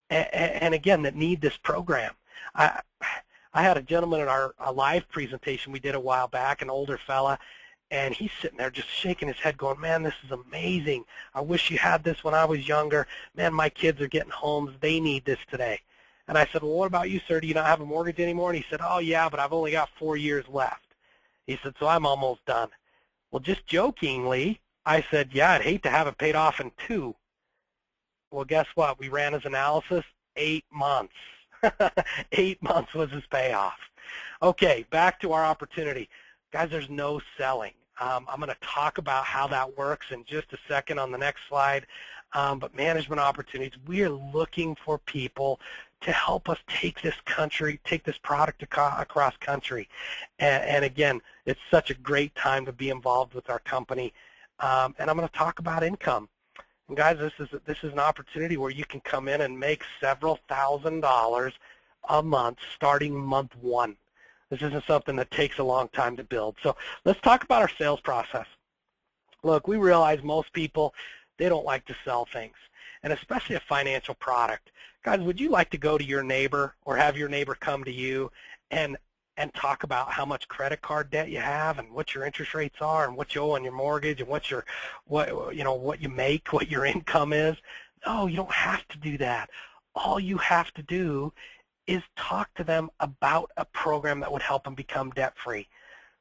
[SPEAKER 2] and again, that need this program. I had a gentleman in our live presentation we did a while back, an older fella, and he's sitting there just shaking his head going, man, this is amazing. I wish you had this when I was younger. Man, my kids are getting homes. They need this today. And I said, well, what about you, sir? Do you not have a mortgage anymore? And he said, oh, yeah, but I've only got 4 years left. He said, so I'm almost done. Well, just jokingly, I said, yeah, I'd hate to have it paid off in 2. Well, guess what? We ran his analysis, 8 months. 8 months was his payoff. Okay, back to our opportunity. Guys, there's no selling. I'm going to talk about how that works in just a second on the next slide. But management opportunities, we are looking for people to help us take this product across country. And again, it's such a great time to be involved with our company. And I'm going to talk about income. And guys, this is an opportunity where you can come in and make several $1,000s a month starting month 1. This isn't something that takes a long time to build. So let's talk about our sales process. Look, we realize most people, they don't like to sell things, and especially a financial product. Guys, would you like to go to your neighbor or have your neighbor come to you and talk about how much credit card debt you have and what your interest rates are and what you owe on your mortgage and what you make, what your income is? No, you don't have to do that. All you have to do is talk to them about a program that would help them become debt-free.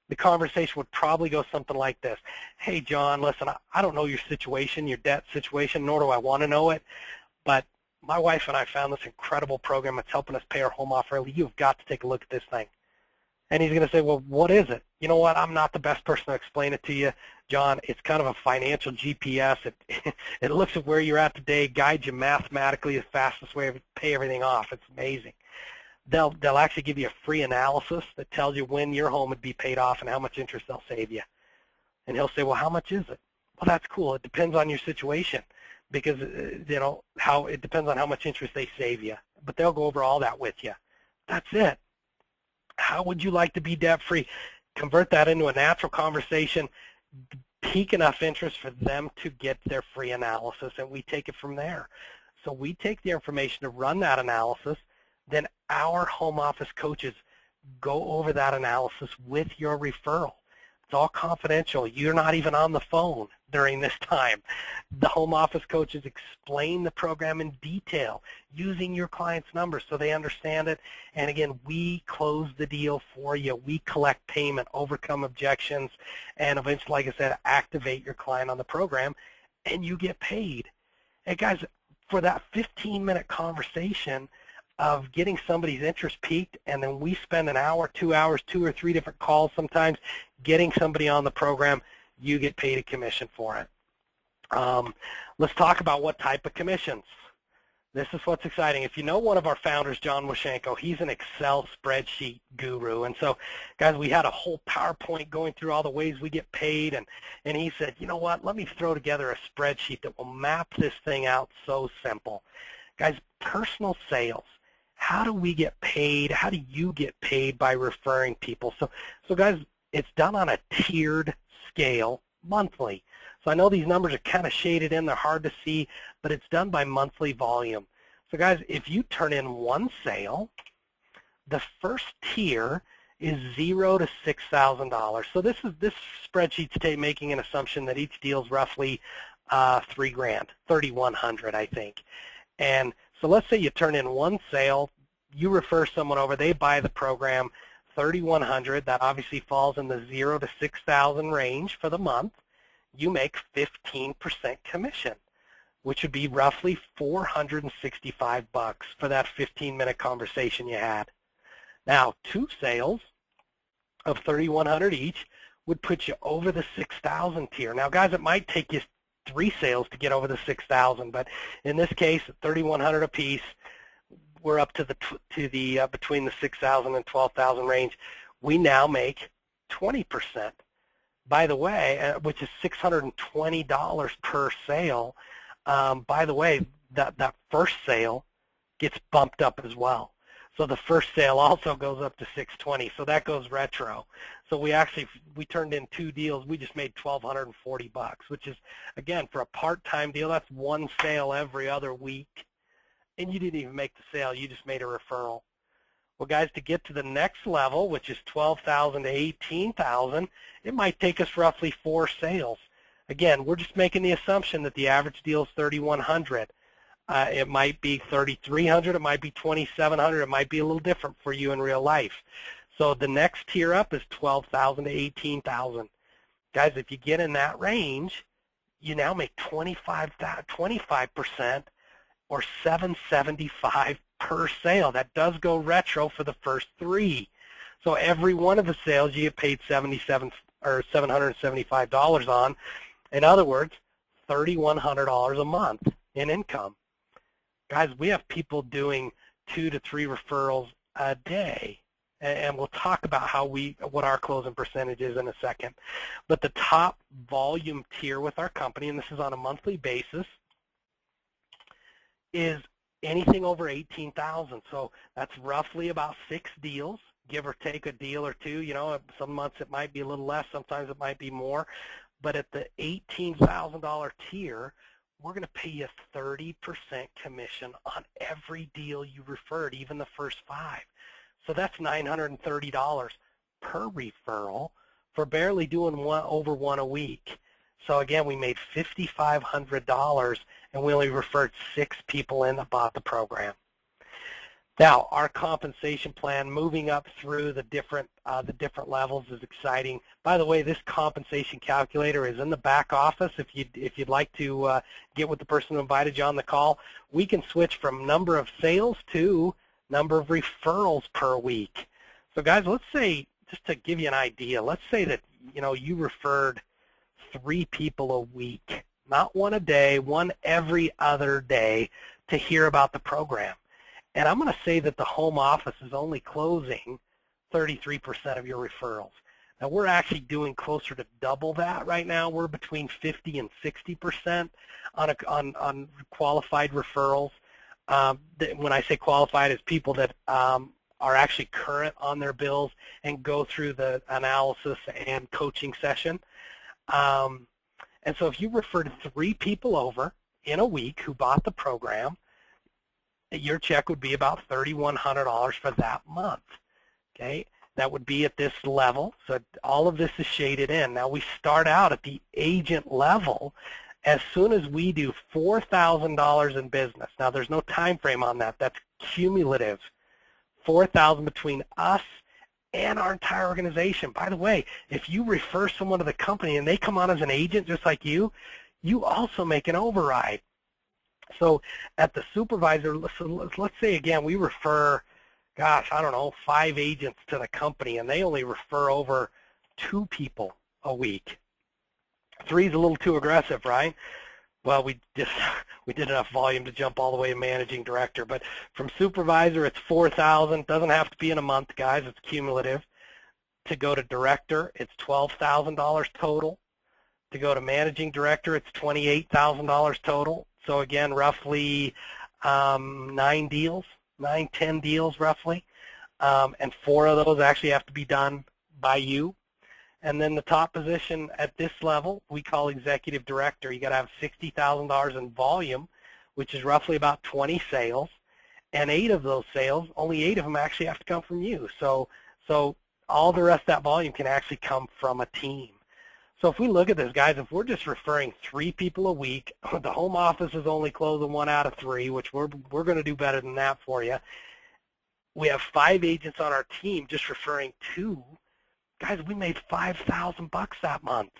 [SPEAKER 2] The conversation would probably go something like this. Hey, John, listen, I don't know your situation, your debt situation, nor do I want to know it, but my wife and I found this incredible program that's helping us pay our home off early. You've got to take a look at this thing. And he's going to say, well, what is it? You know what? I'm not the best person to explain it to you, John. It's kind of a financial GPS. It looks at where you're at today, guides you mathematically the fastest way to pay everything off. It's amazing. They'll actually give you a free analysis that tells you when your home would be paid off and how much interest they'll save you. And he'll say, well, how much is it? Well, that's cool. It depends on your situation, because it depends on how much interest they save you. But they'll go over all that with you. That's it. How would you like to be debt-free? Convert that into a natural conversation, peak enough interest for them to get their free analysis, and we take it from there. So we take the information to run that analysis. Then our home office coaches go over that analysis with your referral. It's all confidential. You're not even on the phone during this time. The home office coaches explain the program in detail using your client's numbers so they understand it. And again, we close the deal for you. We collect payment, overcome objections, and eventually, like I said, activate your client on the program, and you get paid. And guys, for that 15-minute conversation of getting somebody's interest peaked, and then we spend an hour, 2 hours, 2 or 3 different calls sometimes getting somebody on the program, you get paid a commission for it. Let's talk about what type of commissions. This is what's exciting. If you know one of our founders, John Haakonstad, he's an Excel spreadsheet guru. And so, guys, we had a whole PowerPoint going through all the ways we get paid. And he said, you know what, let me throw together a spreadsheet that will map this thing out so simple. Guys, personal sales. How do we get paid? How do you get paid by referring people? So guys, it's done on a tiered scale monthly. So I know these numbers are kind of shaded in, they're hard to see, but it's done by monthly volume. So guys, if you turn in one sale, the first tier is $0 to $6,000. So this spreadsheet's making an assumption that each deal is roughly $3 grand, $3,100, I think. And so let's say you turn in one sale, you refer someone over, they buy the program, $3,100. That obviously falls in the $0 to $6,000 range for the month. You make 15% commission, which would be roughly $465 for that 15-minute conversation you had. Now, 2 sales of $3,100 each would put you over the $6,000 tier. Now, guys, it might take you 3 sales to get over the $6,000, but in this case, $3,100 a piece, we're up to the between the $6,000 and $12,000 range. We now make 20. By the way, which is $620 per sale. By the way, that first sale gets bumped up as well. So the first sale also goes up to $620. So that goes retro. So we turned in 2 deals. We just made $1,240, which is, again, for a part-time deal, that's 1 sale every other week. And you didn't even make the sale. You just made a referral. Well, guys, to get to the next level, which is $12,000 to $18,000, it might take us roughly 4 sales. Again, we're just making the assumption that the average deal is $3,100. It might be $3,300. It might be $2,700. It might be a little different for you in real life. So the next tier up is $12,000 to $18,000. Guys, if you get in that range, you now make 25% or $775 per sale. That does go retro for the first 3. So every one of the sales you get paid $775 on. In other words, $3,100 a month in income. Guys, we have people doing 2 to 3 referrals a day, and we'll talk about what our closing percentage is in a second. But the top volume tier with our company, and this is on a monthly basis, is anything over $18,000. So that's roughly about 6 deals, give or take a deal or 2. You know, some months it might be a little less, sometimes it might be more. But at the $18,000 tier, we're going to pay you 30% commission on every deal you referred, even the first 5. So that's $930 per referral for barely doing over 1 a week. So again, we made $5,500, and we only referred 6 people in that bought the program. Now, our compensation plan, moving up through the different levels, is exciting. By the way, this compensation calculator is in the back office. If you'd like to get with the person who invited you on the call, we can switch from number of sales to number of referrals per week. So, guys, let's say, just to give you an idea, let's say that you referred 3 people a week, not 1 a day, 1 every other day, to hear about the program. And I'm going to say that the home office is only closing 33% of your referrals. Now, we're actually doing closer to double that right now. We're between 50 and 60% on qualified referrals. When I say qualified, it's people that are actually current on their bills and go through the analysis and coaching session. And so if you referred 3 people over in a week who bought the program, your check would be about $3,100 for that month. Okay. that would be at this level. So all of this is shaded in. Now we start out at the agent level as soon as we do $4,000 in business. Now there's no time frame on that. That's cumulative. $4,000 between us and our entire organization. By the way, if you refer someone to the company and they come on as an agent just like you also make an override. So at the supervisor, let's say again we refer, gosh, I don't know, 5 agents to the company and they only refer over 2 people a week. 3 is a little too aggressive, right? Well, we did enough volume to jump all the way to managing director, but from supervisor it's 4,000. Doesn't have to be in a month, guys. It's cumulative. To go to director, it's $12,000 total. To go to managing director, it's $28,000 total. So again, roughly 9 deals, 9, 10 deals roughly, and 4 of those actually have to be done by you. And then the top position at this level, we call executive director. You got to have $60,000 in volume, which is roughly about 20 sales, and 8 of those sales, only 8 of them actually have to come from you. So all the rest of that volume can actually come from a team. So if we look at this, guys, if we're just referring 3 people a week, the home office is only closing 1 out of 3, which we're going to do better than that for you. We have 5 agents on our team just referring 2. Guys, we made $5,000 that month.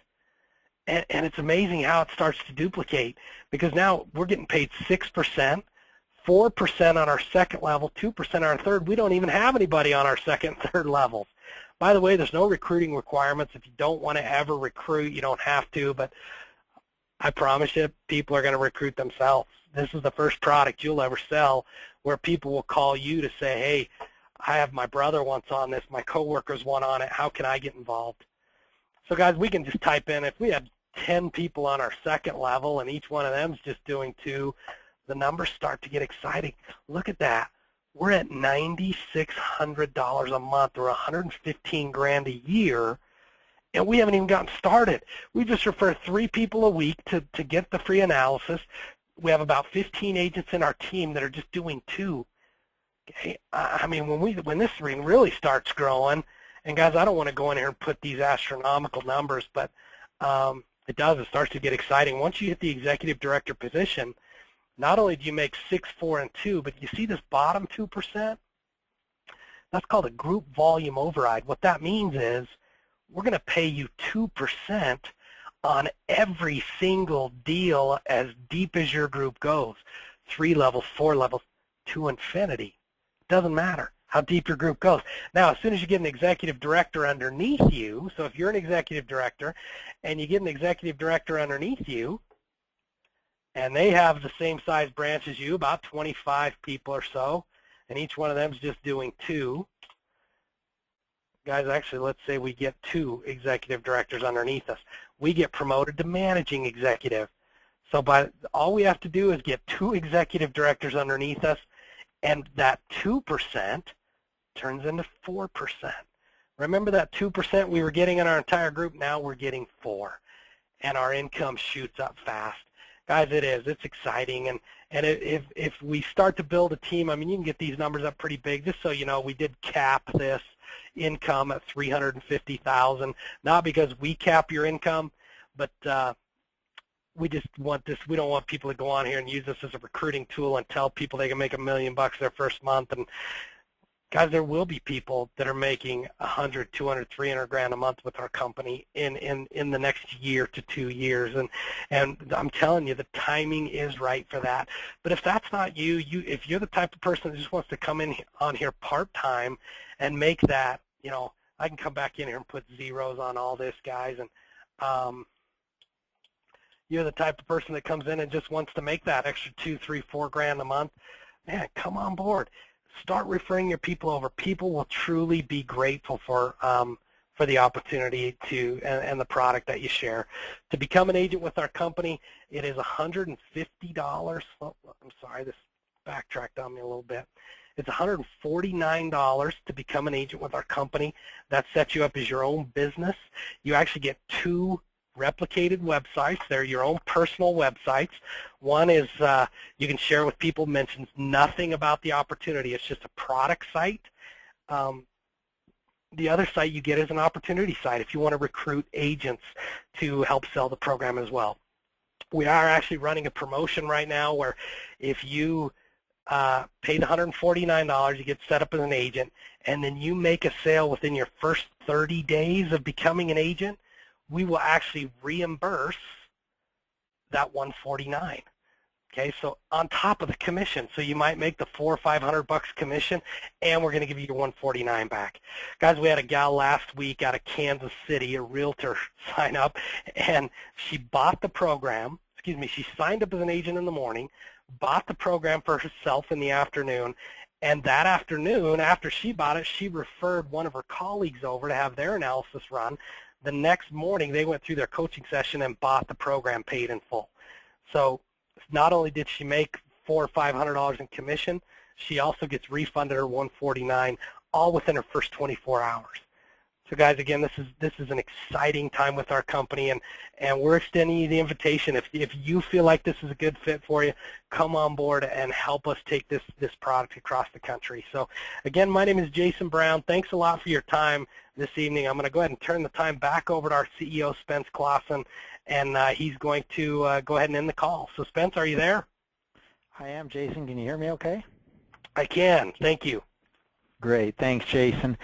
[SPEAKER 2] And it's amazing how it starts to duplicate, because now we're getting paid 6%, 4% on our second level, 2% on our third. We don't even have anybody on our second and third levels. By the way, there's no recruiting requirements. If you don't want to ever recruit, you don't have to, but I promise you, people are going to recruit themselves. This is the first product you'll ever sell where people will call you to say, hey, I have my brother wants on this, my coworkers want on it, how can I get involved? So guys, we can just type in, if we had 10 people on our second level and each one of them is just doing 2, the numbers start to get exciting. Look at that. We're at $9,600 a month, or $115,000 a year, and we haven't even gotten started. We just refer 3 people a week to get the free analysis. We have about 15 agents in our team that are just doing 2. Okay, I mean, when this ring really starts growing, and guys, I don't want to go in here and put these astronomical numbers, but it starts to get exciting. Once you hit the executive director position, not only do you make 6, 4, and 2, but you see this bottom 2%? That's called a group volume override. What that means is we're going to pay you 2% on every single deal as deep as your group goes. 3 levels, 4 levels, to infinity. Doesn't matter how deep your group goes. Now, as soon as you get an executive director underneath you, so if you're an executive director and you get an executive director underneath you, and they have the same size branch as you, about 25 people or so, and each one of them is just doing 2. Guys, actually, let's say we get 2 executive directors underneath us. We get promoted to managing executive. So all we have to do is get 2 executive directors underneath us, and that 2% turns into 4%. Remember that 2% we were getting in our entire group? Now we're getting 4, and our income shoots up fast. Guys, it's exciting, and if we start to build a team, I mean, you can get these numbers up pretty big. Just so you know, we did cap this income at $350,000, not because we cap your income, but we just want this. We don't want people to go on here and use this as a recruiting tool and tell people they can make $1 million their first month. And guys, there will be people that are making 100, 200, 300 grand a month with our company in the next year to 2 years, and I'm telling you, the timing is right for that. But if that's not you, if you're the type of person that just wants to come in on here part-time and make that, you know, I can come back in here and put zeros on all this, guys, and you're the type of person that comes in and just wants to make that extra 2, 3, 4 grand a month, man, come on board. Start referring your people over. People will truly be grateful for the opportunity to and the product that you share. To become an agent with our company, it is $150. Oh, I'm sorry, this backtracked on me a little bit. It's $149 to become an agent with our company. That sets you up as your own business. You actually get 2 replicated websites. They're your own personal websites. One is you can share with people, mentions nothing about the opportunity. It's just a product site. The other site you get is an opportunity site if you want to recruit agents to help sell the program as well. We are actually running a promotion right now where if you pay the $149, you get set up as an agent, and then you make a sale within your first 30 days of becoming an agent, we will actually reimburse that $149. Okay, so on top of the commission, so you might make the $400 or $500 commission, and we're going to give you your $149 back. Guys, we had a gal last week out of Kansas City, a realtor, sign up, and she bought the program. Excuse me, she signed up as an agent in the morning, bought the program for herself in the afternoon, and that afternoon, after she bought it, she referred one of her colleagues over to have their analysis run. The next morning, they went through their coaching session and bought the program paid in full. So not only did she make $400 or $500 in commission, she also gets refunded her $149, all within her first 24 hours. So guys, again, this is an exciting time with our company, and we're extending you the invitation. If you feel like this is a good fit for you, come on board and help us take this product across the country. So again, my name is Jason Brown. Thanks a lot for your time this evening. I'm going to go ahead and turn the time back over to our CEO, Spence Clausen, and he's going to go ahead and end the call. So Spence, are you there?
[SPEAKER 1] I am, Jason. Can you hear me okay?
[SPEAKER 2] I can. Thank you.
[SPEAKER 1] Great. Thanks, Jason.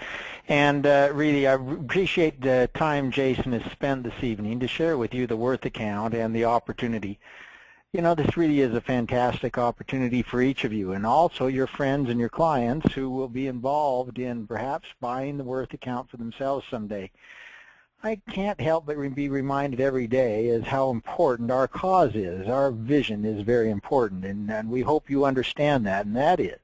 [SPEAKER 1] And really, I appreciate the time Jason has spent this evening to share with you the Worth account and the opportunity. You know, this really is a fantastic opportunity for each of you, and also your friends and your clients who will be involved in perhaps buying the Worth account for themselves someday. I can't help but be reminded every day is how important our cause is. Our vision is very important, and we hope you understand that, and that is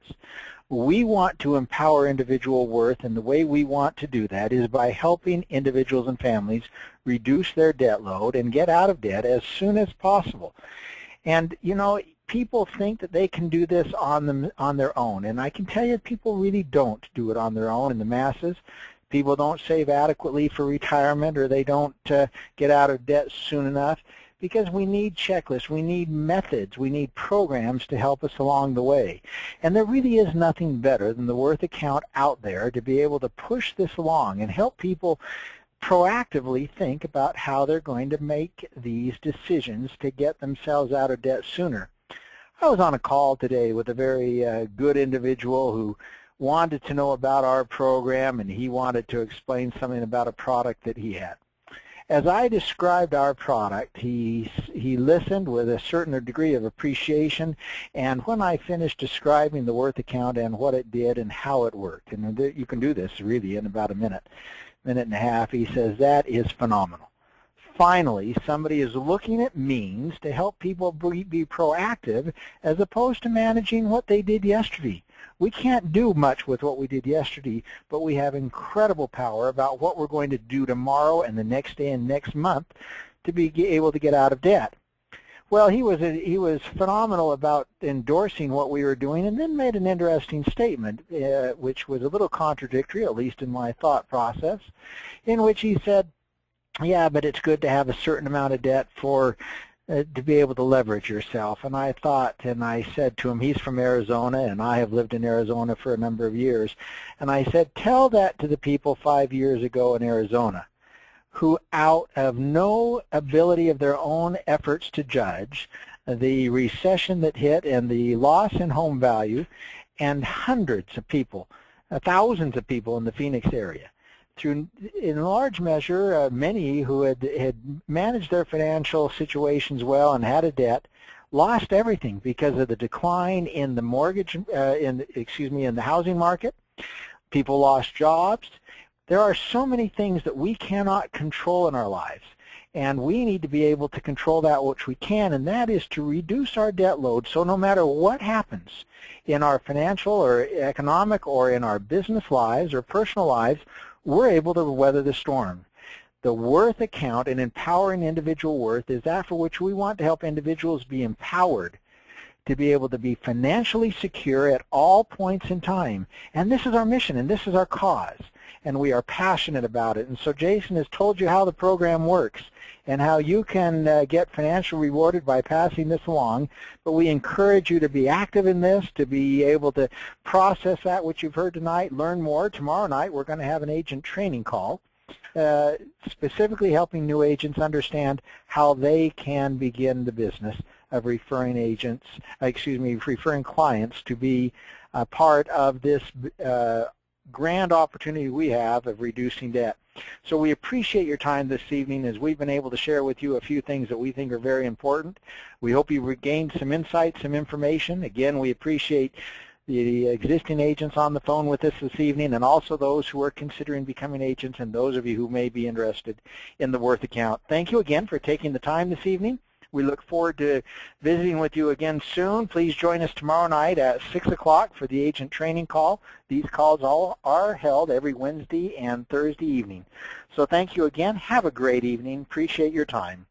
[SPEAKER 1] we want to empower individual worth, and the way we want to do that is by helping individuals and families reduce their debt load and get out of debt as soon as possible. And, you know, people think that they can do this on their own, and I can tell you people really don't do it on their own in the masses. People don't save adequately for retirement, or they don't get out of debt soon enough, because we need checklists, we need methods, we need programs to help us along the way. And there really is nothing better than the Worth account out there to be able to push this along and help people proactively think about how they're going to make these decisions to get themselves out of debt sooner. I was on a call today with a very good individual who wanted to know about our program, and he wanted to explain something about a product that he had. As I described our product, he listened with a certain degree of appreciation, and when I finished describing the Worth account and what it did and how it worked, and you can do this really in about a minute and a half, he says, that is phenomenal. Finally, somebody is looking at means to help people be proactive as opposed to managing what they did yesterday. We can't do much with what we did yesterday, but we have incredible power about what we're going to do tomorrow and the next day and next month to be able to get out of debt. Well, he was phenomenal about endorsing what we were doing, and then made an interesting statement, which was a little contradictory, at least in my thought process, in which he said, yeah, but it's good to have a certain amount of debt for to be able to leverage yourself. And I thought, and I said to him, he's from Arizona, and I have lived in Arizona for a number of years, and I said, tell that to the people 5 years ago in Arizona who, out of no ability of their own efforts to judge the recession that hit and the loss in home value, and hundreds of people, thousands of people in the Phoenix area, through, in large measure, many who had managed their financial situations well and had a debt, lost everything because of the decline in the mortgage, in the housing market. People lost jobs. There are so many things that we cannot control in our lives, and we need to be able to control that which we can, and that is to reduce our debt load, so no matter what happens in our financial or economic or in our business lives or personal lives, we're able to weather the storm. The Worth account and empowering individual worth is that for which we want to help individuals be empowered to be able to be financially secure at all points in time. And this is our mission, and this is our cause, and we are passionate about it. And so Jason has told you how the program works and how you can get financially rewarded by passing this along, but we encourage you to be active in this, to be able to process that which you've heard tonight, learn more. Tomorrow night we're going to have an agent training call, specifically helping new agents understand how they can begin the business of referring referring clients to be a part of this grand opportunity we have of reducing debt. So we appreciate your time this evening as we've been able to share with you a few things that we think are very important. We hope you regained some insight, some information. Again, we appreciate the existing agents on the phone with us this evening, and also those who are considering becoming agents, and those of you who may be interested in the Worth account. Thank you again for taking the time this evening. We look forward to visiting with you again soon. Please join us tomorrow night at 6 o'clock for the agent training call. These calls all are held every Wednesday and Thursday evening. So thank you again. Have a great evening. Appreciate your time.